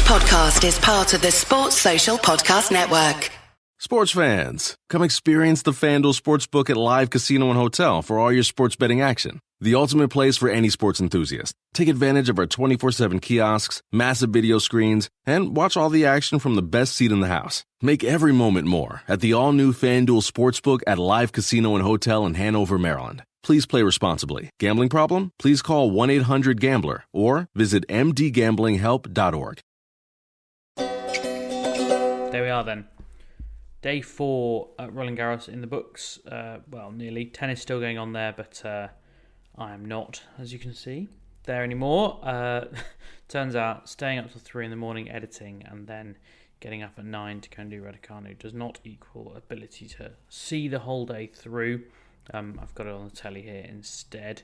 podcast is part of the Sports Social Podcast Network. Sports fans, come experience the FanDuel Sportsbook at Live Casino and Hotel for all your sports betting action. The ultimate place for any sports enthusiast. Take advantage of our 24/7 kiosks, massive video screens, and watch all the action from the best seat in the house. Make every moment more at the all-new FanDuel Sportsbook at Live Casino and Hotel in Hanover, Maryland. Please play responsibly. Gambling problem? Please call 1-800-GAMBLER or visit mdgamblinghelp.org. There we are then. Day 4 at Roland Garros in the books. Well, nearly. Tennis still going on there, but I am not, as you can see, there anymore. Turns out staying up till 3 in the morning editing and then getting up at 9 to go and do Raducanu does not equal ability to see the whole day through. I've got it on the telly here instead.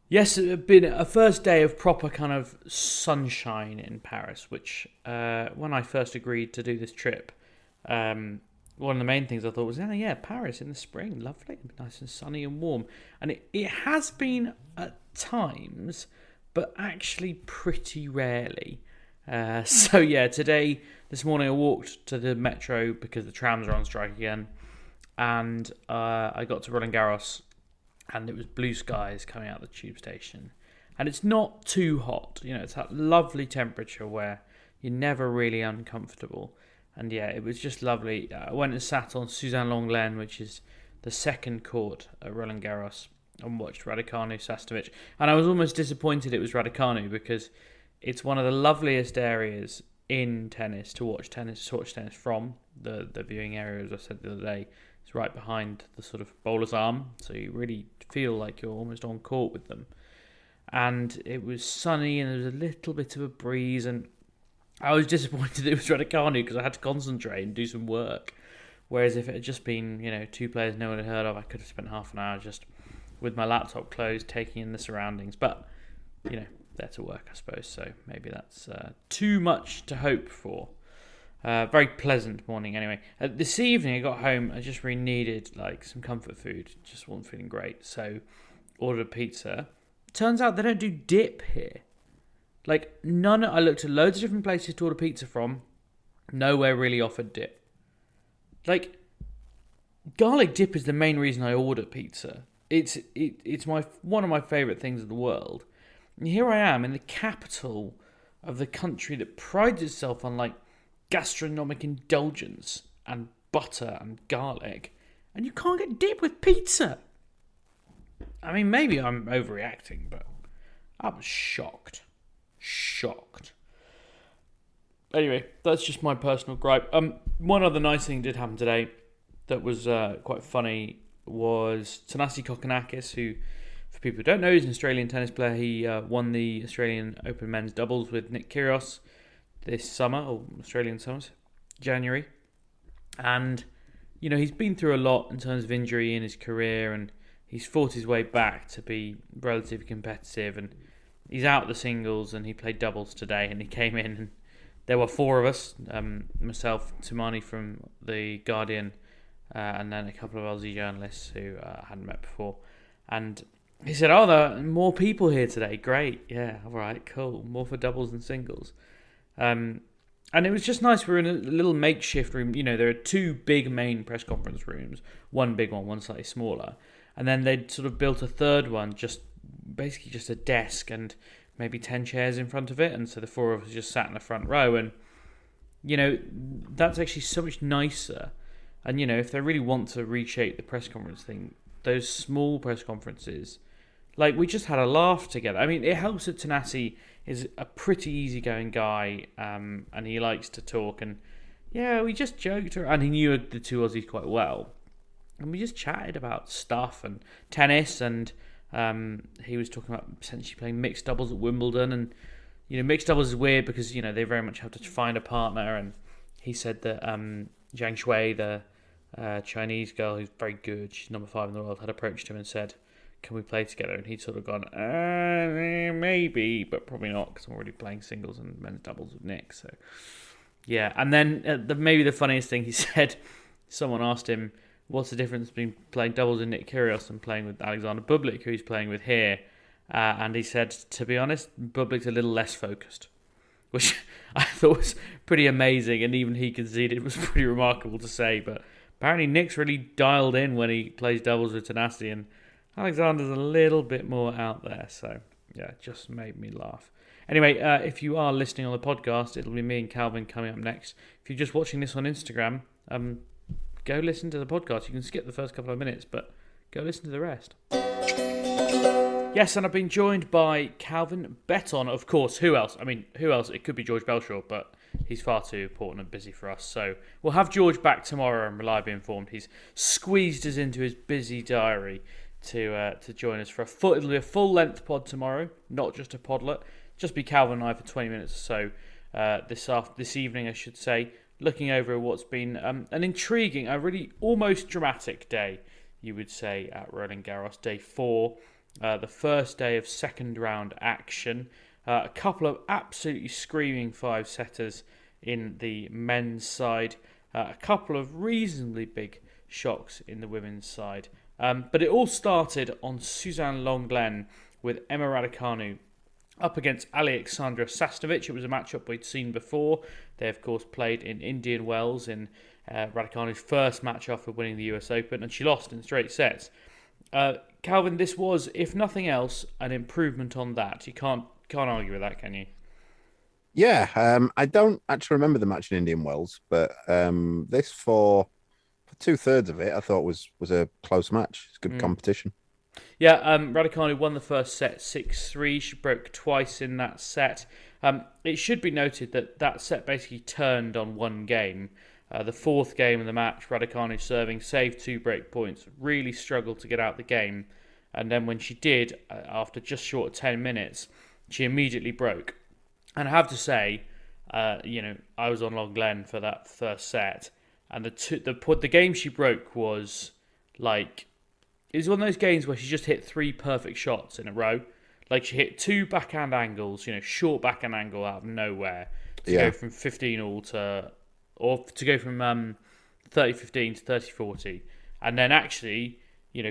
Yes, it's been a first day of proper kind of sunshine in Paris, which when I first agreed to do this trip, one of the main things I thought was, Paris in the spring, lovely, nice and sunny and warm. And it has been at times, but actually pretty rarely. This morning I walked to the metro because the trams are on strike again. And I got to Roland Garros, and it was blue skies coming out of the tube station. And it's not too hot. It's that lovely temperature where you're never really uncomfortable. And yeah, it was just lovely. I went and sat on Suzanne Lenglen, which is the second court at Roland Garros, and watched Raducanu, Sasnovich. And I was almost disappointed it was Raducanu because it's one of the loveliest areas in tennis to watch tennis from. The viewing area, as I said the other day, is right behind the sort of bowler's arm, so you really feel like you're almost on court with them. And it was sunny, and there was a little bit of a breeze, and I was disappointed it was Raducanu because I had to concentrate and do some work. Whereas if it had just been, two players no one had heard of, I could have spent half an hour just with my laptop closed, taking in the surroundings. But, there to work, I suppose. So maybe that's too much to hope for. Very pleasant morning anyway. This evening I got home, I just really needed some comfort food. Just wasn't feeling great. So ordered a pizza. Turns out they don't do dip here. I looked at loads of different places to order pizza from. Nowhere really offered dip. Garlic dip is the main reason I order pizza. It's one of my favourite things in the world. And here I am in the capital of the country that prides itself on gastronomic indulgence and butter and garlic, and you can't get dip with pizza. I mean, maybe I'm overreacting, but I was shocked. Anyway, that's just my personal gripe. One other nice thing did happen today that was quite funny was Thanasi Kokkinakis, who, for people who don't know, is an Australian tennis player. He won the Australian Open men's doubles with Nick Kyrgios this summer, or Australian summers, January. And, he's been through a lot in terms of injury in his career, and he's fought his way back to be relatively competitive, and he's out the singles, and he played doubles today, and he came in, and there were 4 of us, myself, Tumani from The Guardian, and then a couple of Aussie journalists who I hadn't met before. And he said, there are more people here today. Great. Yeah, all right, cool. More for doubles and singles. And it was just nice. We were in a little makeshift room. There are 2 big main press conference rooms. One big one slightly smaller. And then they'd sort of built a third one, basically just a desk and maybe 10 chairs in front of it. And so the 4 of us just sat in the front row. And, that's actually so much nicer. And, if they really want to reshape the press conference thing, those small press conferences, we just had a laugh together. I mean, it helps that Thanasi is a pretty easygoing guy, and he likes to talk. And, we just joked around. And he knew the 2 Aussies quite well. And we just chatted about stuff and tennis. And he was talking about essentially playing mixed doubles at Wimbledon. And, mixed doubles is weird because, they very much have to find a partner. And he said that Zhang Shui, the Chinese girl who's very good, she's number 5 in the world, had approached him and said, can we play together? And he'd sort of gone, maybe, but probably not, because I'm already playing singles and men's doubles with Nick. So, yeah. And then maybe the funniest thing he said, someone asked him, what's the difference between playing doubles with Nick Kyrgios and playing with Alexander Bublik, who he's playing with here? And he said, to be honest, Bublik's a little less focused. which I thought was pretty amazing, and even he conceded was pretty remarkable to say. But apparently Nick's really dialed in when he plays doubles with Tenassi, and Alexander's a little bit more out there. So yeah, it just made me laugh. Anyway, if you are listening on the podcast, it'll be me and Calvin coming up next. If you're just watching this on Instagram, go listen to the podcast. You can skip the first couple of minutes, but go listen to the rest. Yes, and I've been joined by Calvin Betton, of course. Who else? I mean, who else? It could be George Belshaw, but he's far too important and busy for us. So we'll have George back tomorrow and reliably informed. He's squeezed us into his busy diary to join us for it'll be a full-length pod tomorrow, not just a podlet. Just be Calvin and I for 20 minutes or so this evening, I should say, looking over what's been an intriguing, a really almost dramatic day, you would say, at Roland Garros. Day 4, the first day of second round action. A couple of absolutely screaming 5-setters in the men's side. A couple of reasonably big shocks in the women's side. But it all started on Suzanne Lenglen with Emma Raducanu up against Alexandra Sasnovich. It was a matchup we'd seen before. They, of course, played in Indian Wells in Raducanu's first match after winning the US Open, and she lost in straight sets. Calvin, this was, if nothing else, an improvement on that. You can't argue with that, can you? Yeah, I don't actually remember the match in Indian Wells, but this for 2/3 of it, I thought was a close match. It's good competition. Yeah, Raducanu won the first set 6-3. She broke twice in that set. It should be noted that set basically turned on one game. The fourth game of the match, Raducanu serving, saved 2 break points, really struggled to get out the game. And then when she did, after just short of 10 minutes, she immediately broke. And I have to say, I was on Lenglen for that first set. And the game she broke was like... It was one of those games where she just hit 3 perfect shots in a row. Like, she hit 2 backhand angles, short backhand angle out of nowhere to go from 15-all to go from 30-15 to 30-40. And then actually,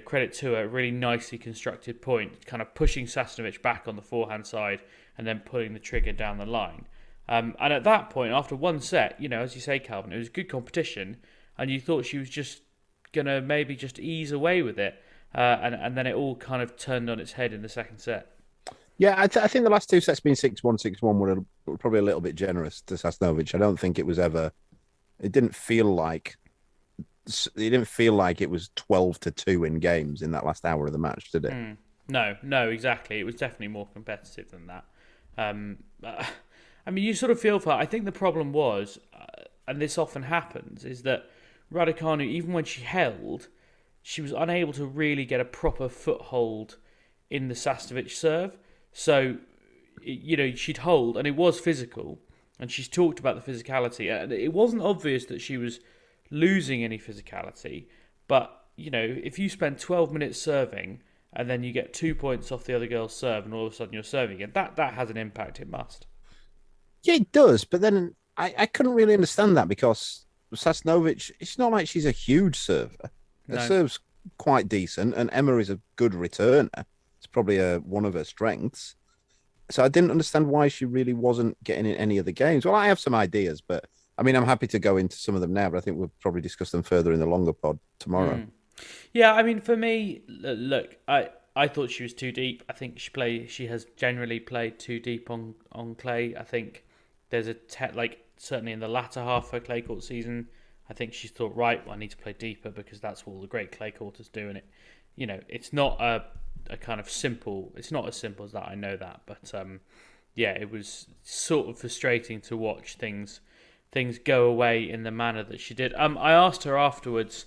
credit to a really nicely constructed point, kind of pushing Sasnovich back on the forehand side and then pulling the trigger down the line. And at that point, after one set, as you say, Calvin, it was good competition, and you thought she was just going to maybe just ease away with it. And then it all kind of turned on its head in the second set. Yeah, I think the last 2 sets being 6-1, 6-1 were probably a little bit generous to Sasnovich. I don't think it was ever... It didn't feel like it was 12-2 in games in that last hour of the match, did it? No, exactly. It was definitely more competitive than that. I mean, you sort of feel for her. I think the problem was, and this often happens, is that Raducanu, even when she held, she was unable to really get a proper foothold in the Sasnovich serve. So, she'd hold, and it was physical, and she's talked about the physicality. And it wasn't obvious that she was losing any physicality, but, if you spend 12 minutes serving, and then you get 2 points off the other girl's serve, and all of a sudden you're serving again, that has an impact, it must. Yeah, it does, but then I couldn't really understand that because Sasnovich, it's not like she's a huge server. Her serve's quite decent, and Emma is a good returner. It's probably one of her strengths. So I didn't understand why she really wasn't getting in any of the games. Well, I have some ideas, but I mean, I'm happy to go into some of them now, but I think we'll probably discuss them further in the longer pod tomorrow. Yeah, I mean, for me, look, I thought she was too deep. I think she has generally played too deep on clay. I think there's certainly in the latter half of her clay court season, I think she's thought, right, well, I need to play deeper because that's all the great clay courters do. And it's not a kind of simple, it's not as simple as that, I know that. But it was sort of frustrating to watch things go away in the manner that she did. I asked her afterwards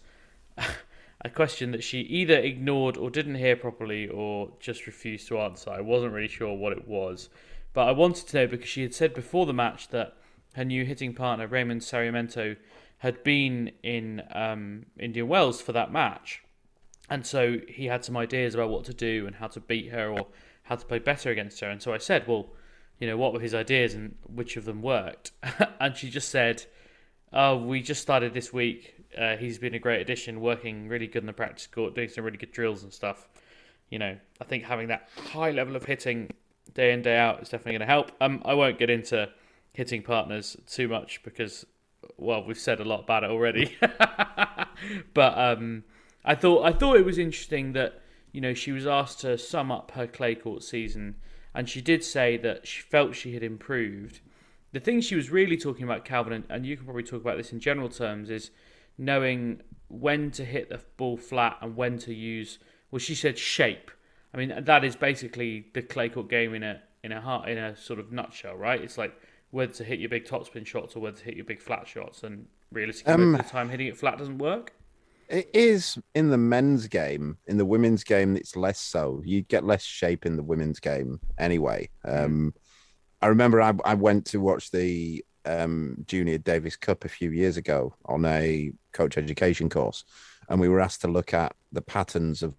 a question that she either ignored or didn't hear properly or just refused to answer. I wasn't really sure what it was. But I wanted to know because she had said before the match that her new hitting partner, Raymond Sarmiento, had been in Indian Wells for that match. And so he had some ideas about what to do and how to beat her or how to play better against her. And so I said, well, what were his ideas and which of them worked? And she just said, oh, we just started this week. He's been a great addition, working really good in the practice court, doing some really good drills and stuff. I think having that high level of hitting day in, day out is definitely going to help. I won't get into hitting partners too much because, well, we've said a lot about it already. But I thought it was interesting that, you know, she was asked to sum up her clay court season, and she did say that she felt she had improved. The thing she was really talking about, Calvin, and you can probably talk about this in general terms, is knowing when to hit the ball flat and when to use, well, she said shape. I mean, that is basically the clay court game in a sort of nutshell, right? It's like whether to hit your big topspin shots or whether to hit your big flat shots, and realistically, most of the time hitting it flat doesn't work. It is in the men's game. In the women's game, it's less so. You get less shape in the women's game anyway. I remember I went to watch the Junior Davis Cup a few years ago on a coach education course, and we were asked to look at the patterns of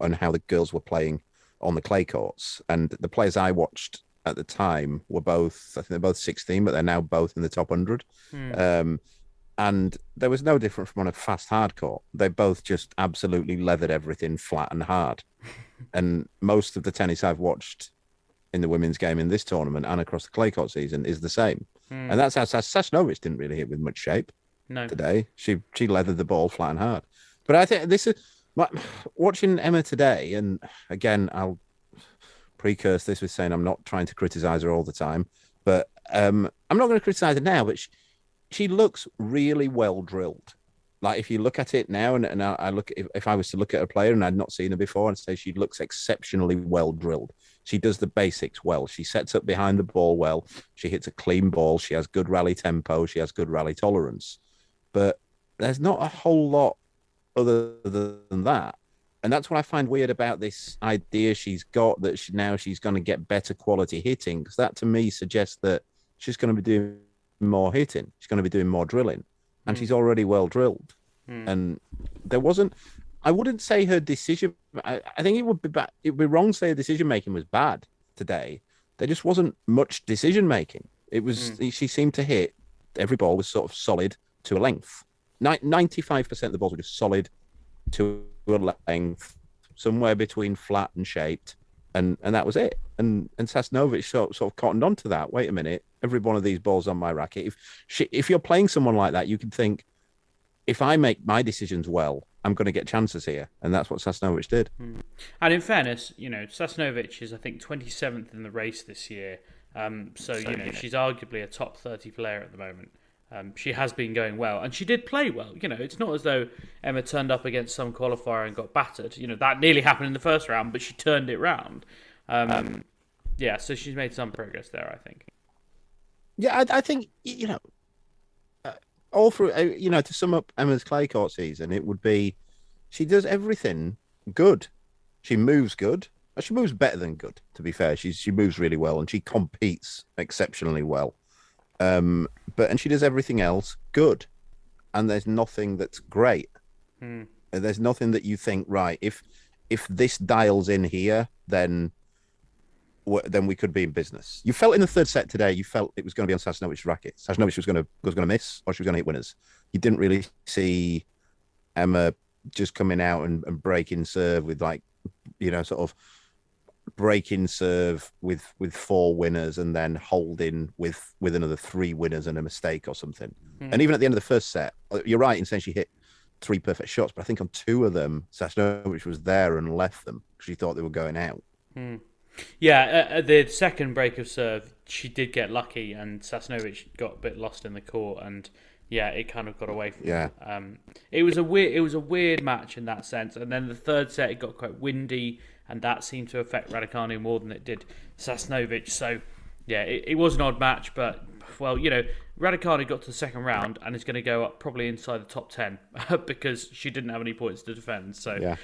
and how the girls were playing on the clay courts. And the players I watched at the time were both, I think they're both 16, but they're now both in the top 100. And there was no different from on a fast hard court. They both just absolutely leathered everything flat and hard. And most of the tennis I've watched in the women's game in this tournament and across the clay court season is the same. And that's how Sasnovich didn't really hit with much shape today. She leathered the ball flat and hard. But I think this is watching Emma today, and again, I'll precurse this with saying I'm not trying to criticize her all the time, but I'm not going to criticize her now, but she looks really well drilled. Like if you look at it now, and I look, if I was to look at a player and I'd not seen her before, I'd say she looks exceptionally well drilled. She does the basics well. She sets up behind the ball well. She hits a clean ball. She has good rally tempo. She has good rally tolerance. But there's not a whole lot other than that. And that's what I find weird about this idea she's got, that she's going to get better quality hitting, because that to me suggests that she's going to be doing more hitting. She's going to be doing more drilling. And she's already well drilled. And there wasn't, I wouldn't say her decision, I think it would be wrong to say her decision making was bad today. There just wasn't much decision making. It was, she seemed to hit, every ball was sort of solid to a length. 95% of the balls were just solid to a length, somewhere between flat and shaped. And that was it. And Sasnovich sort of cottoned on to that. Wait a minute, every one of these balls on my racket. If you're playing someone like that, you can think, if I make my decisions well, I'm going to get chances here. And that's what Sasnovich did. And in fairness, you know, Sasnovich is, I think, 27th in the race this year. So you know, she's arguably a top 30 player at the moment. She has been going well, and she did play well. You know, it's not as though Emma turned up against some qualifier and got battered. You know, that nearly happened in the first round, but she turned it round. Yeah, so she's made some progress there, I think. Yeah, I think, you know, all through, you know, to sum up Emma's clay court season, it would be she does everything good. She moves good. She moves better than good, to be fair. She moves really well, and she competes exceptionally well. And she does everything else good, and there's nothing that's great. There's nothing that you think, right, if this dials in here, then we could be in business. You felt in the third set today, you felt it was going to be on Sasnovich's racket. Sasnovich was going to miss, or she was going to hit winners. You didn't really see Emma just coming out and breaking serve with, like, you know, sort of breaking serve with 4 winners and then holding with another 3 winners and a mistake or something. And even at the end of the first set, you're right in saying she hit 3 perfect shots, but I think on 2 of them, Sasnovich was there and left them because she thought they were going out. Yeah, the second break of serve, she did get lucky, and Sasnovich got a bit lost in the court, and yeah, it kind of got away from her. It was a weird match in that sense, and then the third set, it got quite windy, and that seemed to affect Raducanu more than it did Sasnovich. So yeah, it was an odd match, but well, you know, Raducanu got to the second round and is going to go up probably inside the top 10 because she didn't have any points to defend. So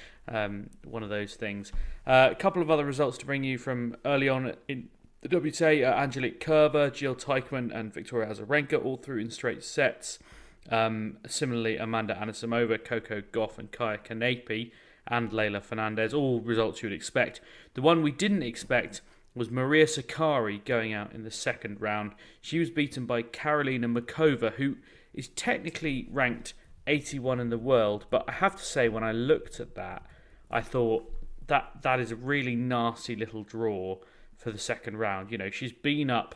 one of those things. A couple of other results to bring you from early on in the WTA. Angelique Kerber, Jill Teichmann and Victoria Azarenka all through in straight sets. Similarly, Amanda Anisimova, Coco Gauff and Kaya Kanepi and Leylah Fernandez, all results you would expect. The one we didn't expect was Maria Sakkari going out in the second round. She was beaten by Karolina Muchova, who is technically ranked 81 in the world, but I have to say, when I looked at that, I thought that is a really nasty little draw for the second round. You know, she's been up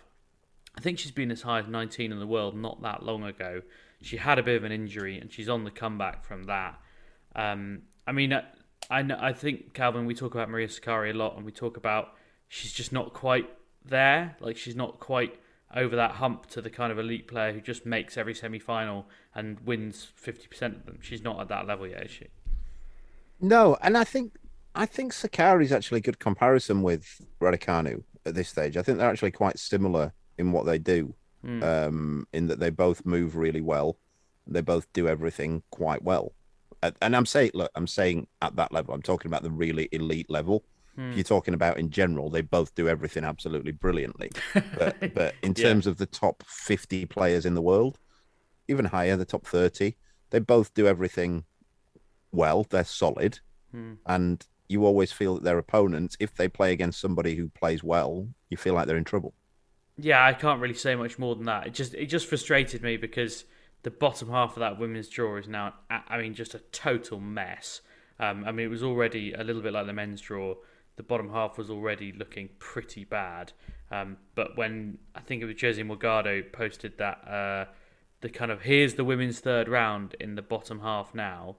I think she's been as high as 19 in the world not that long ago. She had a bit of an injury, and she's on the comeback from that. I think, Calvin, we talk about Maria Sakkari a lot, and we talk about she's just not quite there. Like, she's not quite over that hump to the kind of elite player who just makes every semi-final and wins 50% of them. She's not at that level yet, is she? No, and I think Sakkari is actually a good comparison with Raducanu at this stage. I think they're actually quite similar in what they do, in that they both move really well. They both do everything quite well. And I'm saying at that level, I'm talking about the really elite level. If you're talking about in general, they both do everything absolutely brilliantly. But in terms of the top 50 players in the world, even higher, the top 30, they both do everything well. They're solid. And you always feel that their opponents, if they play against somebody who plays well, you feel like they're in trouble. Yeah, I can't really say much more than that. It just frustrated me because the bottom half of that women's draw is now, just a total mess. It was already a little bit like the men's draw. The bottom half was already looking pretty bad. But when, I think it was Josie Morgado posted that the kind of, here's the women's third round in the bottom half now.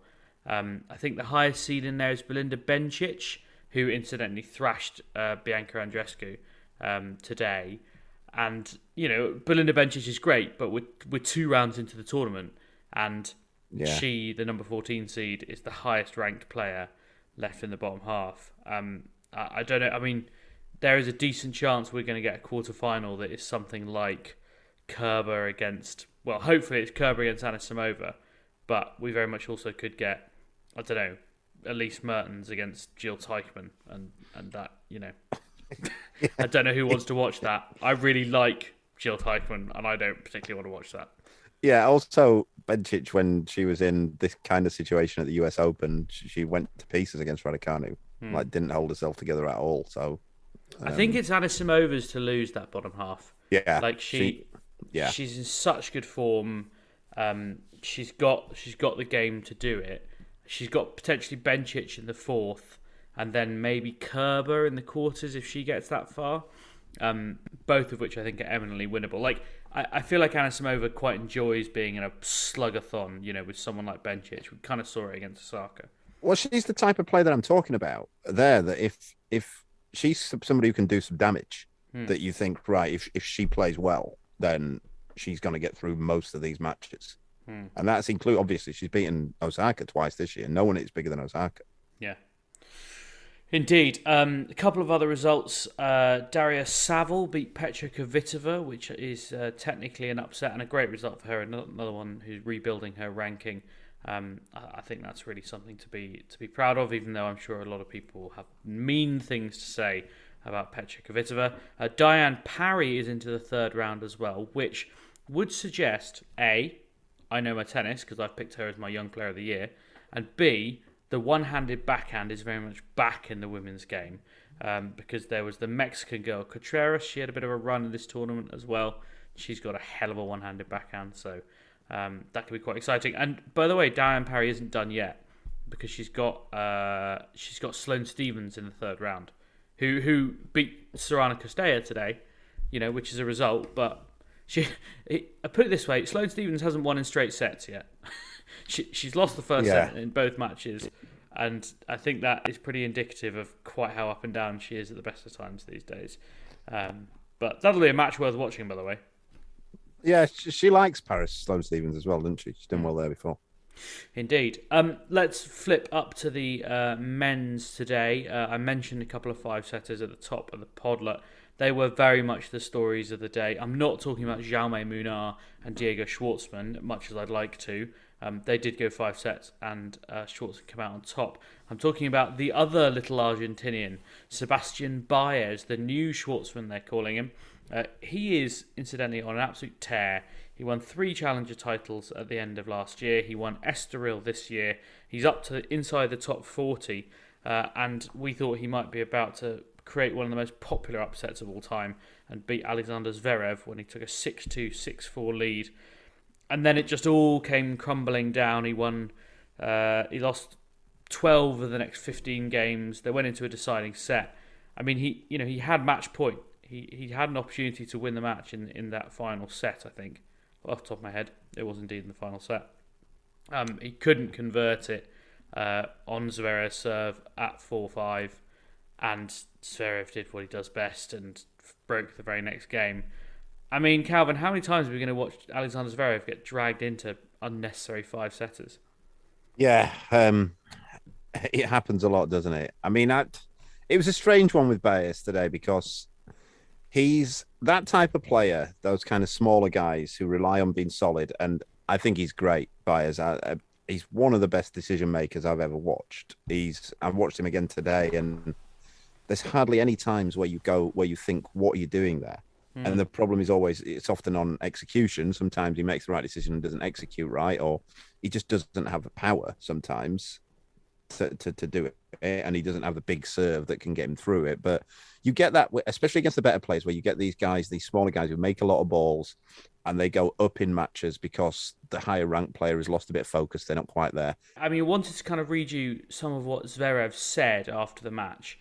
I think the highest seed in there is Belinda Bencic, who incidentally thrashed Bianca Andreescu today. And, Belinda Bencic is great, but we're 2 rounds into the tournament, and she, the number 14 seed, is the highest ranked player left in the bottom half. I don't know. There is a decent chance we're going to get a quarter-final that is something like Kerber against... Well, hopefully it's Kerber against Anisimova, but we very much also could get, I don't know, Elise Mertens against Jill Teichmann, and that, I don't know who wants to watch that. I really like Jill Teichmann, and I don't particularly want to watch that. Yeah, also, Bencic, when she was in this kind of situation at the US Open, she went to pieces against Raducanu. Didn't hold herself together at all. So I think it's Anisimova's to lose that bottom half. Yeah. She's in such good form. She's got the game to do it. She's got potentially Bencic in the fourth, and then maybe Kerber in the quarters if she gets that far. Both of which I think are eminently winnable. I feel like Anisimova quite enjoys being in a slug-a-thon, with someone like Bencic. We kind of saw it against Osaka. Well, she's the type of player that I'm talking about there, that if she's somebody who can do some damage, that you think, right, if she plays well, then she's going to get through most of these matches. And that's obviously, she's beaten Osaka twice this year. No one is bigger than Osaka. Yeah. Indeed. A couple of other results. Darius Savile beat Petra Kavitova, which is technically an upset and a great result for her. Another one who's rebuilding her ranking. I think that's really something to be proud of, even though I'm sure a lot of people have mean things to say about Petra Kvitova. Diane Parry is into the third round as well, which would suggest, A, I know my tennis because I've picked her as my young player of the year, and B, the one-handed backhand is very much back in the women's game, because there was the Mexican girl, Contreras. She had a bit of a run in this tournament as well. She's got a hell of a one-handed backhand, so that could be quite exciting. And by the way, Diane Parry isn't done yet because she's got Sloane Stephens in the third round, who beat Sorana Costella today, which is a result. But I put it this way: Sloane Stephens hasn't won in straight sets yet. She's lost the first set in both matches, and I think that is pretty indicative of quite how up and down she is at the best of times these days. But that'll be a match worth watching, by the way. Yeah, she likes Paris Sloane Stephens as well, doesn't she? She's done well there before. Indeed. Let's flip up to the men's today. I mentioned a couple of five-setters at the top of the podlet. They were very much the stories of the day. I'm not talking about Jaume Munar and Diego Schwartzman, much as I'd like to. They did go 5 sets, and Schwartzman came out on top. I'm talking about the other little Argentinian, Sebastian Baez, the new Schwartzman, they're calling him. He is, incidentally, on an absolute tear. He won 3 challenger titles at the end of last year. He won Estoril this year. He's up to inside the top 40, and we thought he might be about to create one of the most popular upsets of all time and beat Alexander Zverev when he took a 6-2, 6-4 lead. And then it just all came crumbling down. He lost 12 of the next 15 games. They went into a deciding set. I mean, he had match point. he had an opportunity to win the match in that final set, I think. Off the top of my head, it was indeed in the final set. He couldn't convert it on Zverev's serve at 4-5, and Zverev did what he does best and broke the very next game. I mean, Calvin, how many times are we going to watch Alexander Zverev get dragged into unnecessary five-setters? Yeah, it happens a lot, doesn't it? I mean, it was a strange one with Baez today because he's that type of player, those kind of smaller guys who rely on being solid, and I think he's great, Baez. He's one of the best decision makers I've ever watched. I've watched him again today, and there's hardly any times where you think, what are you doing there? And the problem is it's often on execution. Sometimes he makes the right decision and doesn't execute right, or he just doesn't have the power sometimes to do it. And he doesn't have the big serve that can get him through it. But you get that, especially against the better players, where you get these smaller guys who make a lot of balls and they go up in matches because the higher ranked player has lost a bit of focus. They're not quite there. I mean, I wanted to kind of read you some of what Zverev said after the match.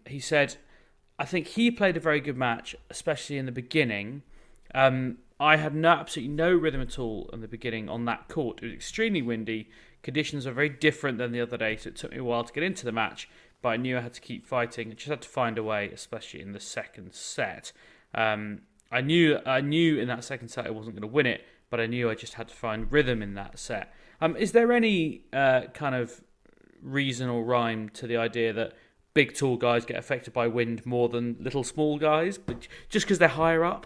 He said, I think he played a very good match, especially in the beginning. I had absolutely no rhythm at all in the beginning on that court. It was extremely windy. Conditions are very different than the other day, so it took me a while to get into the match, but I knew I had to keep fighting. I just had to find a way, especially in the second set. I knew in that second set I wasn't going to win it, but I knew I just had to find rhythm in that set. Is there any kind of reason or rhyme to the idea that big tall guys get affected by wind more than little small guys, but just because they're higher up?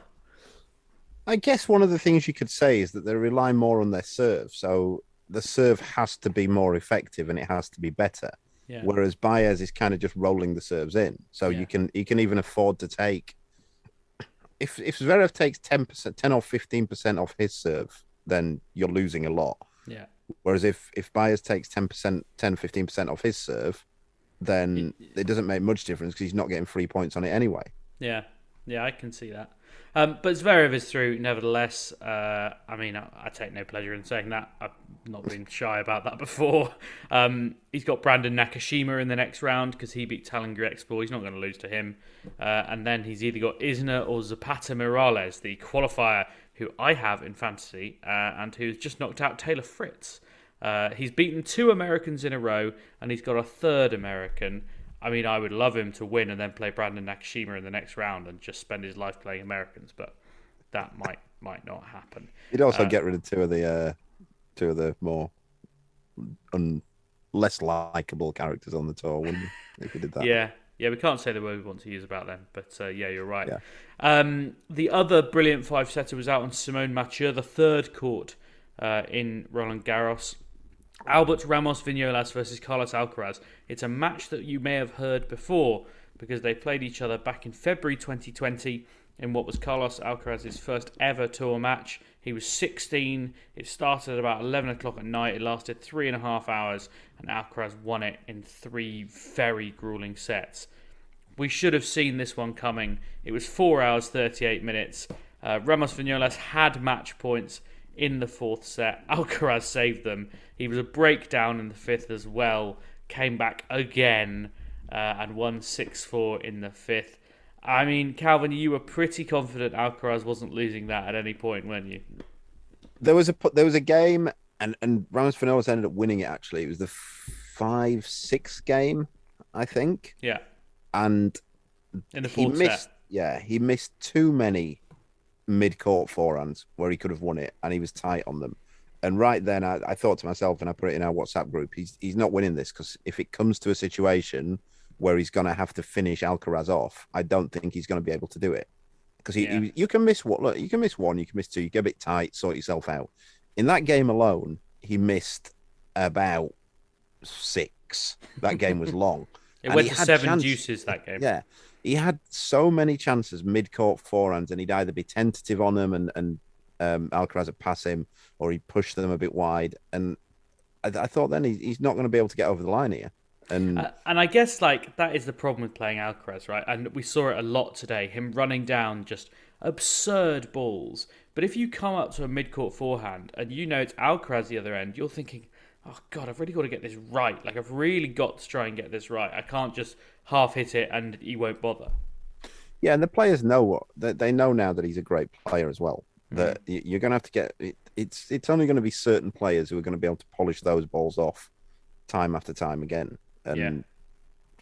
I guess one of the things you could say is that they rely more on their serve. So the serve has to be more effective and it has to be better. Yeah. Whereas Baez is kind of just rolling the serves in. So he can even afford to take, if Zverev takes 10%, 10 or 15% off his serve, then you're losing a lot. Yeah. Whereas if Baez takes 10%, 15% off his serve, then it doesn't make much difference because he's not getting 3 points on it anyway. Yeah, I can see that. But Zverev is through, nevertheless. I mean, I take no pleasure in saying that. I've not been shy about that before. He's got Brandon Nakashima in the next round because he beat Talinger Explore. He's not going to lose to him. And then he's either got Isner or Zapata Miralles, the qualifier who I have in fantasy and who's just knocked out Taylor Fritz. He's beaten 2 Americans in a row, and he's got a third American. I mean, I would love him to win and then play Brandon Nakashima in the next round and just spend his life playing Americans, but that might not happen. He'd also get rid of two of the more less likable characters on the tour, wouldn't he? If he did that. Yeah, we can't say the word we want to use about them, but yeah, you're right. Yeah. The other brilliant five-setter was out on Simone Mathieu, the third court in Roland Garros. Albert Ramos Vignolas versus Carlos Alcaraz. It's a match that you may have heard before because they played each other back in February 2020 in what was Carlos Alcaraz's first ever tour match. He was 16. It started at about 11 o'clock at night. It lasted 3.5 hours and Alcaraz won it in 3 very grueling sets. We should have seen this one coming. It was 4 hours, 38 minutes. Ramos Vignolas had match points in the 4th set. Alcaraz saved them. He was a breakdown in the 5th as well. Came back again and won 6-4 in the 5th. I mean, Calvin, you were pretty confident Alcaraz wasn't losing that at any point, weren't you? There was a game, and Ramos Vignolas ended up winning it. Actually, it was the 5-6 game, I think. Yeah. And in the 4th set. Yeah, he missed too many mid-court forehands where he could have won it, and he was tight on them. And right then, I thought to myself, and I put it in our WhatsApp group, he's not winning this because if it comes to a situation where he's going to have to finish Alcaraz off, I don't think he's going to be able to do it. Because you can miss what? Look, you can miss 1, you can miss 2, you get a bit tight, sort yourself out. In that game alone, he missed about 6. That game was long. It went to 7 deuces that game. Yeah. He had so many chances mid-court forehands, and he'd either be tentative on them and Alcaraz would pass him, or he'd push them a bit wide. And I thought then he's not going to be able to get over the line here. And I guess that is the problem with playing Alcaraz, right? And we saw it a lot today, him running down just absurd balls. But if you come up to a mid-court forehand and you know it's Alcaraz the other end, you're thinking, oh God, I've really got to get this right. I've really got to try and get this right. I can't just half hit it and he won't bother. Yeah, and the players know they know now that he's a great player as well. That you're going to have to get it. It's only going to be certain players who are going to be able to polish those balls off time after time again, and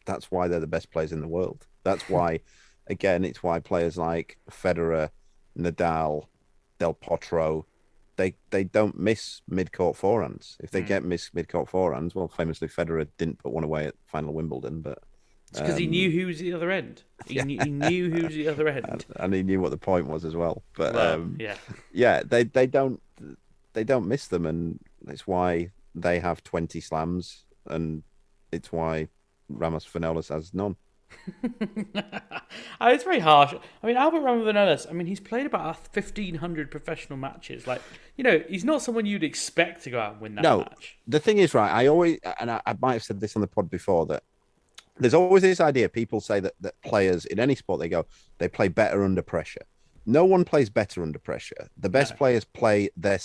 that's why they're the best players in the world. That's why, again, it's why players like Federer, Nadal, Del Potro, they don't miss mid-court forehands. If they get missed mid-court forehands, well, famously Federer didn't put one away at final Wimbledon, but it's because he knew who was the other end. He knew who was the other end, and he knew what the point was as well. But they don't miss them, and it's why they have 20 slams, and it's why Ramos Vinolas has none. It's very harsh. I mean, Albert Ramos Vinolas, he's played about 1,500 professional matches. Like, he's not someone you'd expect to go out and win that match. The thing is, right, I always, and I might have said this on the pod before, that there's always this idea, people say that players in any sport, they play better under pressure. No one plays better under pressure. The best players play their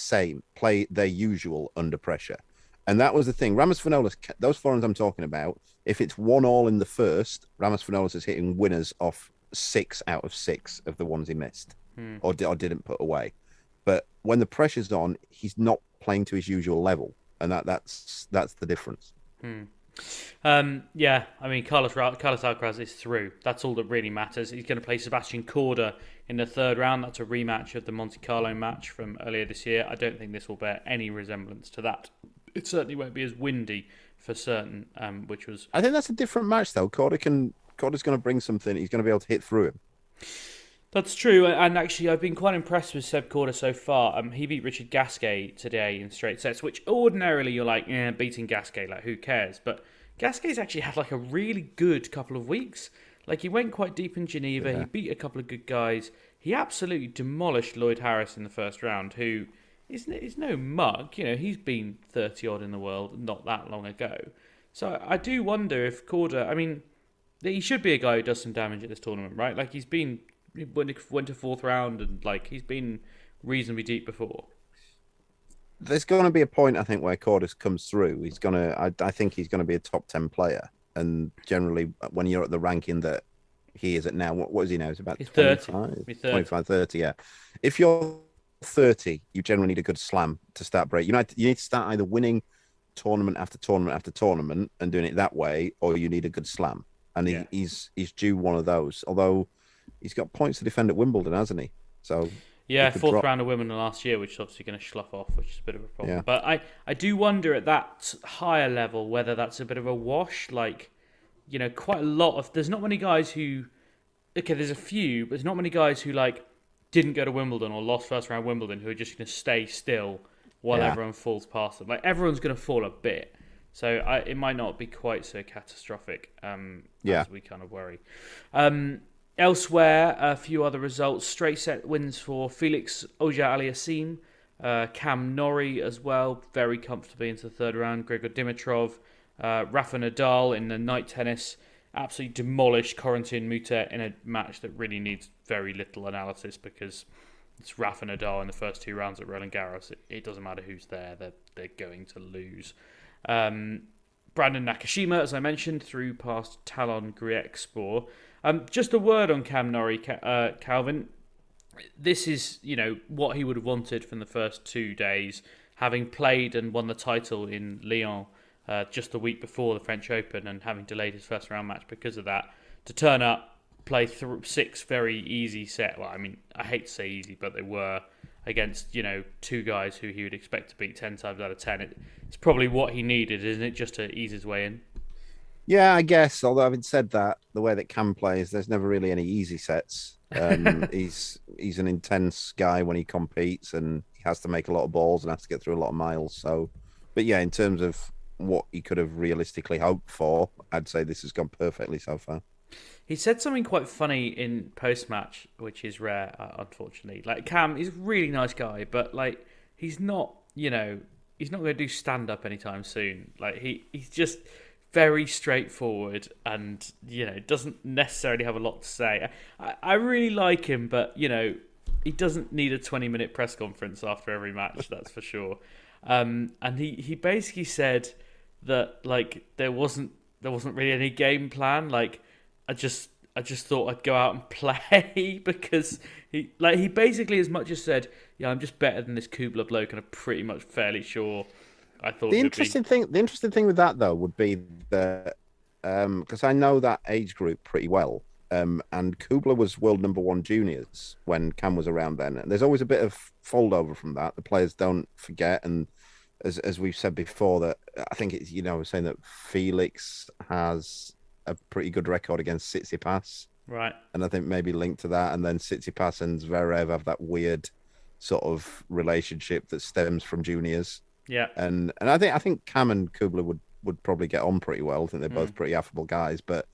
usual under pressure. And that was the thing. Ramos Vinolas, those forehands I'm talking about, if it's 1-1 in the first, Ramos Vinolas is hitting winners off 6 out of 6 of the ones he missed or didn't put away. But when the pressure's on, he's not playing to his usual level. And that's the difference. Carlos Alcaraz is through. That's all that really matters. He's going to play Sebastian Korda in the third round. That's a rematch of the Monte Carlo match from earlier this year. I don't think this will bear any resemblance to that. It certainly won't be as windy for certain, which was... I think that's a different match, though. Korda's going to bring something. He's going to be able to hit through him. That's true, and actually I've been quite impressed with Seb Korda so far. He beat Richard Gasquet today in straight sets, which ordinarily you're like, beating Gasquet, like who cares? But Gasquet's actually had like a really good couple of weeks. Like he went quite deep in Geneva, he beat a couple of good guys. He absolutely demolished Lloyd Harris in the first round, who is no mug. He's been 30-odd in the world not that long ago. So I do wonder if Korda, he should be a guy who does some damage at this tournament, right? Like he went to fourth round and like he's been reasonably deep before. There's going to be a point, I think, where Korda comes through. I think he's going to be a top 10 player. And generally, when you're at the ranking that he is at now, what is he now? It's about 25, 30, yeah. If you're 30, you generally need a good slam to start break. You need to start either winning tournament after tournament after tournament and doing it that way, or you need a good slam. And he's due one of those. Although he's got points to defend at Wimbledon, hasn't he? So fourth round of Wimbledon last year, which is obviously going to slough off, which is a bit of a problem. Yeah. But I do wonder at that higher level whether that's a bit of a wash. Like, quite a lot of... There's not many guys who... Okay, there's a few, but there's not many guys who, like, didn't go to Wimbledon or lost first round Wimbledon who are just going to stay still while everyone falls past them. Like, everyone's going to fall a bit. So it might not be quite so catastrophic as we kind of worry. Elsewhere, a few other results. Straight set wins for Felix Auger-Aliassime, Cam Norrie as well, very comfortably into the third round. Grigor Dimitrov, Rafa Nadal in the night tennis, absolutely demolished Corentin Moutet in a match that really needs very little analysis because it's Rafa Nadal in the first 2 rounds at Roland Garros. It doesn't matter who's there, they're going to lose. Brandon Nakashima, as I mentioned, through past Talon Griekspor. Just a word on Cam Norrie, Calvin. This is, what he would have wanted from the first 2 days, having played and won the title in Lyon just the week before the French Open and having delayed his first round match because of that, to turn up, play 6 very easy set. Well, I hate to say easy, but they were against, 2 guys who he would expect to beat 10 times out of 10. It's probably what he needed, isn't it, just to ease his way in? Yeah, I guess. Although having said that, the way that Cam plays, there's never really any easy sets. He's an intense guy when he competes, and he has to make a lot of balls and has to get through a lot of miles. So, but yeah, in terms of what he could have realistically hoped for, I'd say this has gone perfectly so far. He said something quite funny in post-match, which is rare, unfortunately. Like, Cam, he's a really nice guy, but like he's not, he's not going to do stand-up anytime soon. Like he's just very straightforward and, doesn't necessarily have a lot to say. I really like him, but, he doesn't need a 20-minute press conference after every match, that's for sure. And he basically said that, like, there wasn't really any game plan. Like, I just I just thought I'd go out and play because he basically as much as said, yeah, I'm just better than this Kubler bloke, and I'm pretty much fairly sure I thought the interesting thing with that though would be that because I know that age group pretty well. And Kubler was world number 1 juniors when Cam was around then. And there's always a bit of foldover from that. The players don't forget. And as we've said before, that I think it's, saying that Felix has a pretty good record against Tsitsipas. Right. And I think maybe linked to that. And then Tsitsipas and Zverev have that weird sort of relationship that stems from juniors. Yeah. And I think Cam and Kubler would probably get on pretty well. I think they're both pretty affable guys, but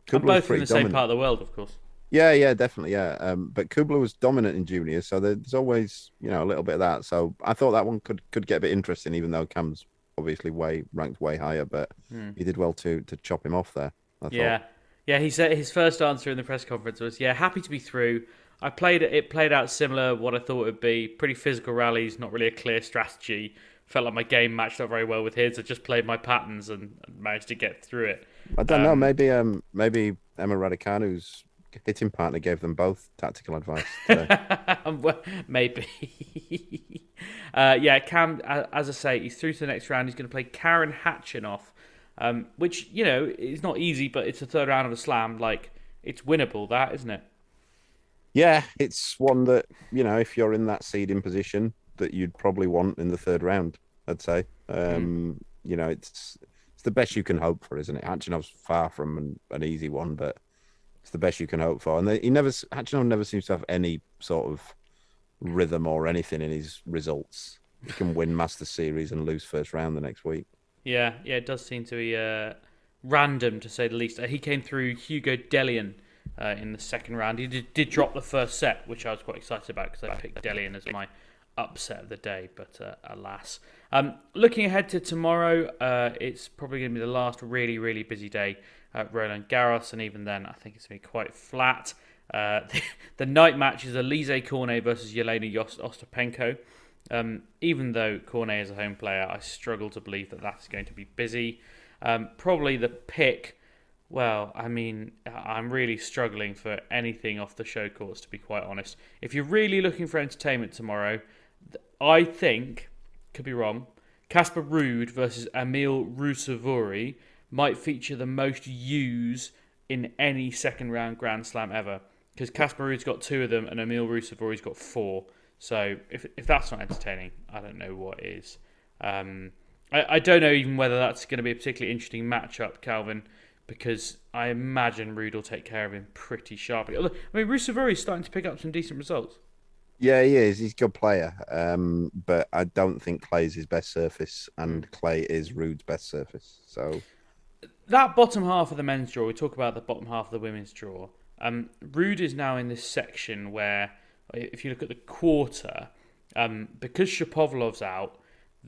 Kubler both in the same part of the world, of course. Yeah, definitely, yeah. But Kubler was dominant in juniors, so there's always, a little bit of that. So I thought that one could get a bit interesting, even though Cam's obviously ranked way higher, but he did well to chop him off there. Yeah, he said his first answer in the press conference was, happy to be through. It played out similar what I thought it would be. Pretty physical rallies, not really a clear strategy. Felt like my game matched up very well with his. I just played my patterns and managed to get through it. I don't know. Maybe Emma Raducanu's hitting partner gave them both tactical advice today. Maybe. Cam, as I say, he's through to the next round. He's going to play Karen Hatchinoff, which, is not easy, but it's the third round of a slam. It's winnable, that, isn't it? Yeah, it's one that, if you're in that seeding position, that you'd probably want in the third round, I'd say. It's the best you can hope for, isn't it? Hatchinoff's far from an easy one, but it's the best you can hope for. And Hatchinov never seems to have any sort of rhythm or anything in his results. He can win Masters Series and lose first round the next week. Yeah, it does seem to be random, to say the least. He came through Hugo Delian in the second round. He did drop the first set, which I was quite excited about because I picked Delian as my upset of the day, but alas. Looking ahead to tomorrow, it's probably going to be the last really, really busy day at Roland Garros, and even then, I think it's going to be quite flat. The night match is Alizé Cornet versus Yelena Ostapenko. Even though Cornet is a home player, I struggle to believe that that's going to be busy. Probably the pick. Well, I'm really struggling for anything off the show course, to be quite honest. If you're really looking for entertainment tomorrow, I think, could be wrong, Casper Ruud versus Emil Rusavori might feature the most U's in any second round Grand Slam ever. Because Casper Ruud's got 2 of them and Emil Rusavori's got 4. So if that's not entertaining, I don't know what is. I don't know even whether that's going to be a particularly interesting matchup, Calvin, because I imagine Ruud will take care of him pretty sharply. Rusavori's starting to pick up some decent results. Yeah, he is. He's a good player. But I don't think clay's his best surface, and clay is Ruud's best surface. So that bottom half of the men's draw, we talk about the bottom half of the women's draw. Ruud is now in this section where, if you look at the quarter, because Shapovalov's out,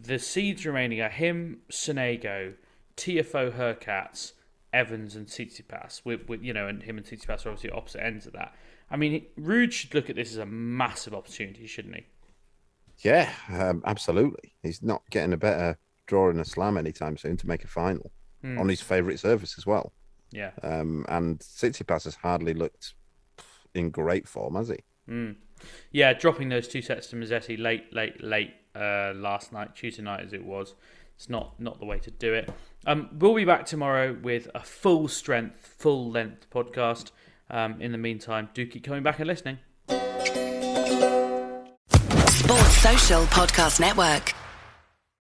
the seeds remaining are him, Sonego, Tiafoe, Hurkacz, Evans, and Tsitsipas. And him and Tsitsipas are obviously opposite ends of that. Ruud should look at this as a massive opportunity, shouldn't he? Yeah, absolutely. He's not getting a better draw in a slam anytime soon to make a final on his favourite surface as well. Yeah. And Tsitsipas has hardly looked in great form, has he? Yeah, dropping those 2 sets to Mazzetti late last night, Tuesday night as it was. It's not the way to do it. We'll be back tomorrow with a full-strength, full-length podcast. In the meantime, do keep coming back and listening. Sports Social Podcast Network.